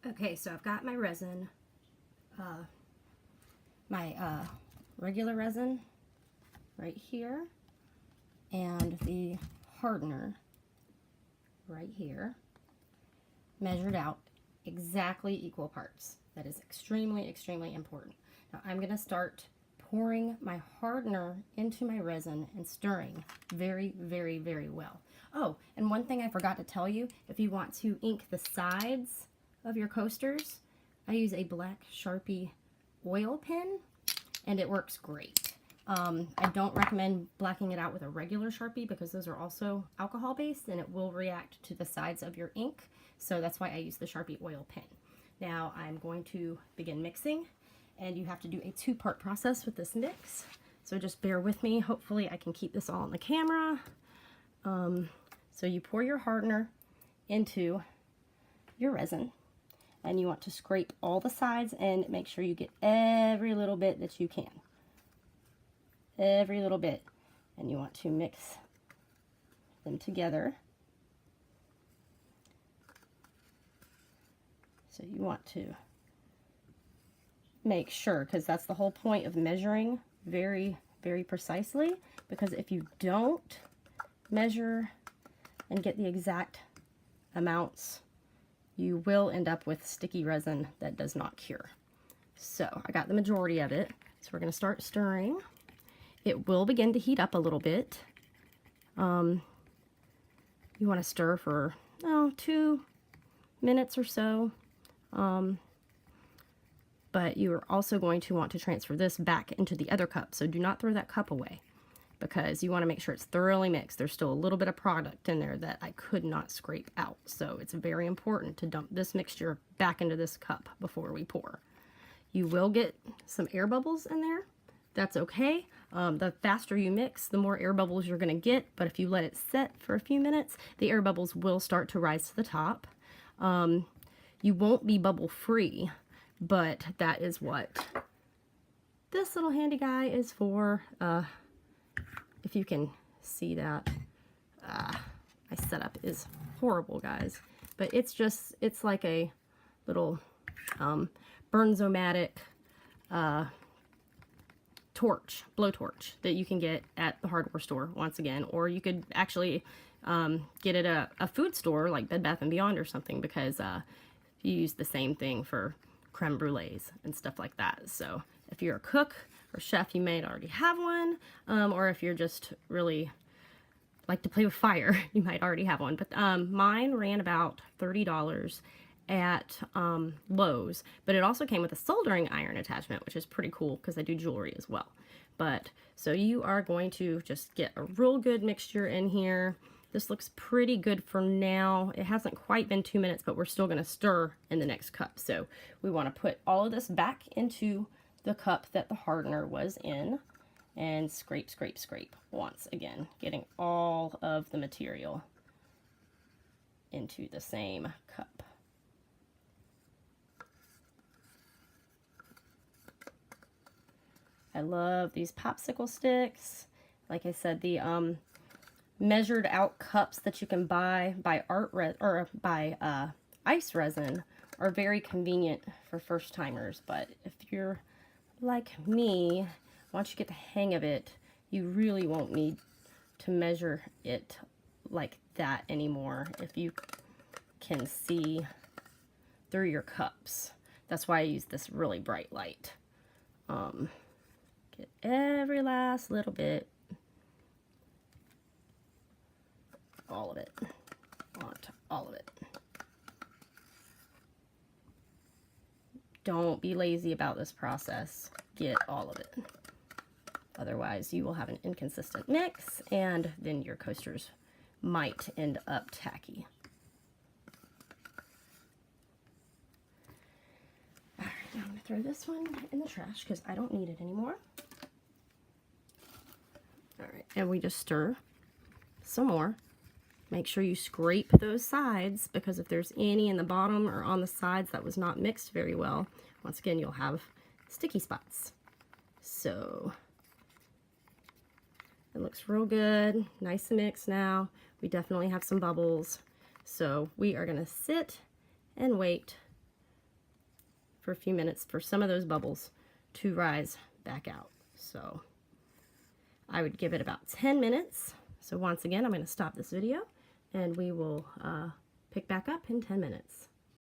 Okay, so I've got my resin, my regular resin right here, and the hardener right here, measured out exactly equal parts. That is extremely, extremely important. Now I'm going to start pouring my hardener into my resin and stirring very, very, very well. Oh, and one thing I forgot to tell you, if you want to ink the sides of your coasters, I use a black Sharpie oil pen, and it works great. I don't recommend blacking it out with a regular Sharpie because those are also alcohol based and it will react to the sides of your ink. So that's why I use the Sharpie oil pen. Now I'm going to begin mixing, and you have to do a two-part process with this mix. So just bear with me. Hopefully I can keep this all on the camera. So you pour your hardener into your resin, and you want to scrape all the sides and make sure you get every little bit that you can. Every little bit. And you want to mix them together. So you want to make sure, because that's the whole point of measuring very, very precisely, because if you don't measure and get the exact amounts, you will end up with sticky resin that does not cure. So I got the majority of it, so we're going to start stirring. It will begin to heat up a little bit. You want to stir for 2 minutes or so. But you are also going to want to transfer this back into the other cup. So do not throw that cup away, because you want to make sure it's thoroughly mixed. There's still a little bit of product in there that I could not scrape out. So it's very important to dump this mixture back into this cup before we pour. You will get some air bubbles in there. That's okay. The faster you mix, the more air bubbles you're going to get. But if you let it set for a few minutes, the air bubbles will start to rise to the top. You won't be bubble free, but that is what this little handy guy is for. If you can see that, my setup is horrible, guys, but it's like a little Bernzomatic blowtorch that you can get at the hardware store once again, or you could actually get it at a food store like Bed Bath & Beyond or something, because you use the same thing for creme brulees and stuff like that. So if you're a cook or chef, you may already have one, or if you're just really like to play with fire, you might already have one. But mine ran about $30 at Lowe's, but it also came with a soldering iron attachment, which is pretty cool because I do jewelry as well. But so you are going to just get a real good mixture in here. This looks pretty good for now. It hasn't quite been 2 minutes, but we're still going to stir in the next cup. So we want to put all of this back into the cup that the hardener was in and scrape, scrape, scrape once again, getting all of the material into the same cup. I love these popsicle sticks. Like I said, the measured out cups that you can buy by ice resin are very convenient for first timers. But if you're like me, once you get the hang of it, you really won't need to measure it like that anymore if you can see through your cups. That's why I use this really bright light. Get every last little bit. All of it. Want all of it. Don't be lazy about this process. Get all of it. Otherwise, you will have an inconsistent mix, and then your coasters might end up tacky. All right, now I'm going to throw this one in the trash because I don't need it anymore. All right, and we just stir some more. Make sure you scrape those sides, because if there's any in the bottom or on the sides that was not mixed very well, once again, you'll have sticky spots. So it looks real good, nice mix now. We definitely have some bubbles. So we are gonna sit and wait for a few minutes for some of those bubbles to rise back out. So I would give it about 10 minutes. So once again, I'm going to stop this video and we will pick back up in 10 minutes.